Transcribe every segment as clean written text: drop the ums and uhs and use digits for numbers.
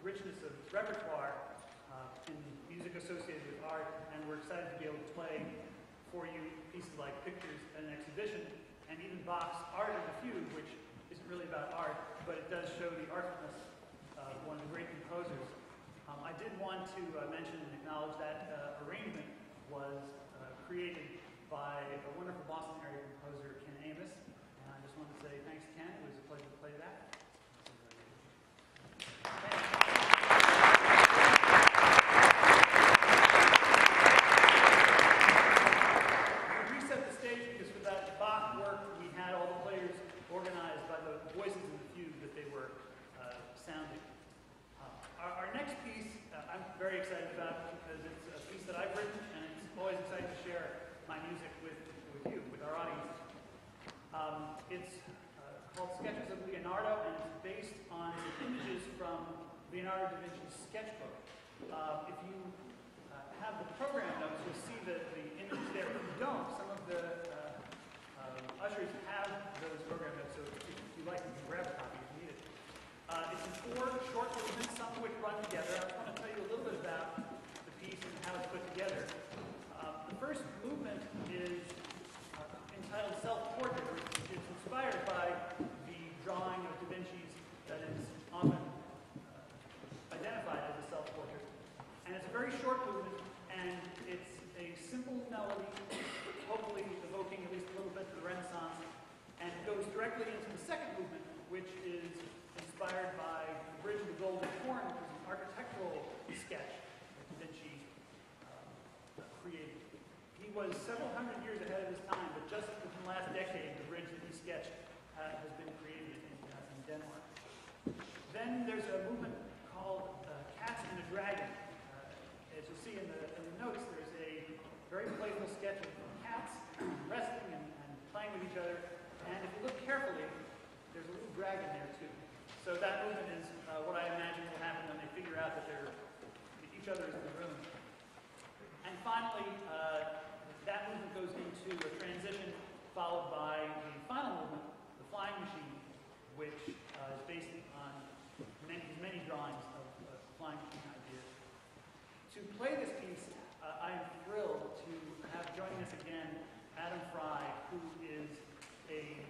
richness of its repertoire in music associated with art, and we're excited to be able to play for you pieces like Pictures at an Exhibition, and even Bach's Art of the Fugue, which isn't really about art, but it does show the artfulness of one of the great composers. I did want to mention and acknowledge that arrangement was created by a wonderful Boston area composer, Ken Amos, and I just wanted to say thanks, Ken. It was a pleasure to play that. We reset the stage because for that Bach work, we had all the players organized by the voices in the fugue that they were sounding. Our next piece I'm very excited about because it's a piece that I've written, and it's always exciting to share my music with you, with our audience. It's called Sketches of Leonardo, and it's based on images from Leonardo da Vinci's sketchbook. If you have the program notes, you'll see the images there. If you don't, some of the ushers have those program notes, so if you like, you can grab a copy if you need it. It's in 4 short movements, some of which run together. I just want to tell you a little bit about the piece and how it's put together. The first movement is entitled Self-Portrait, which is inspired by the drawing of Da Vinci's that is often identified as a self-portrait. And it's a very short movement, and it's a simple melody, hopefully evoking at least a little bit of the Renaissance, and it goes directly into the second movement, which is inspired by the Bridge of the Golden Horn, which is an architectural sketch that Da Vinci created. He was several hundred years ahead of his time, but just within the last decade, the bridge that he sketched has been created in Denmark. Then there's a movement called Cats and a Dragon. As you'll see in the notes, there's a very playful sketch of cats wrestling and playing with each other, and if you look carefully, there's a little dragon there too. So that movement is what I imagine will happen when they figure out that each other is in the room. And finally, that movement goes into a transition followed by the final movement, the Flying Machine, which is based on many drawings of flying machine ideas. To play this piece, I am thrilled to have joining us again Adam Frey, who is a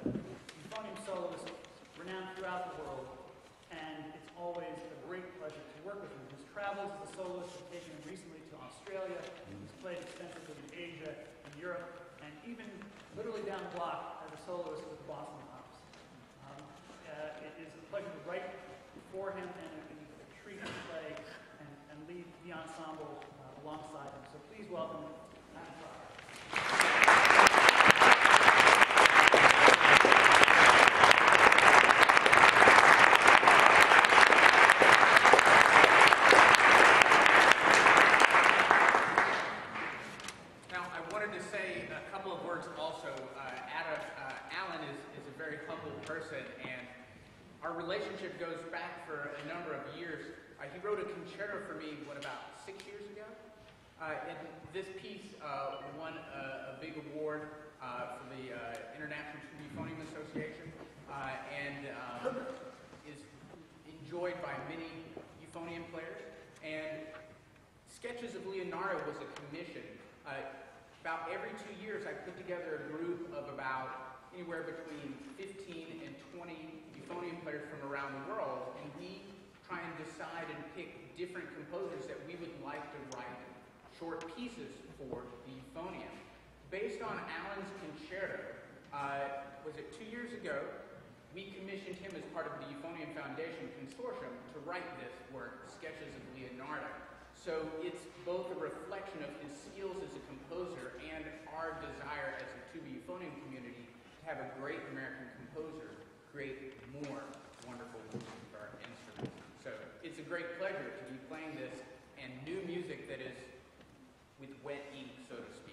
euphonium soloist renowned throughout the world, and it's always a great pleasure to work with him. His travels as a soloist have taken him recently to Australia. He's played extensively in Asia and Europe, and even literally down the block as a soloist with the Boston Pops. It is a pleasure to write for him and a treat to play and lead the ensemble alongside him. So please welcome Adam Frey. Our relationship goes back for a number of years. He wrote a concerto for me, about 6 years ago? And this piece won a big award for the International Euphonium Association and is enjoyed by many euphonium players. And Sketches of Leonardo was a commission. About every 2 years, I put together a group of about anywhere between 15 and 20 euphonium players from around the world, and we try and decide and pick different composers that we would like to write short pieces for the euphonium. Based on Alan's concerto, was it 2 years ago, we commissioned him as part of the Euphonium Foundation Consortium to write this work, Sketches of Leonardo. So it's both a reflection of his skills as a composer and our desire as a tuba euphonium community to have a great American composer create more wonderful music for our instruments. So it's a great pleasure to be playing this and new music that is with wet ink, so to speak.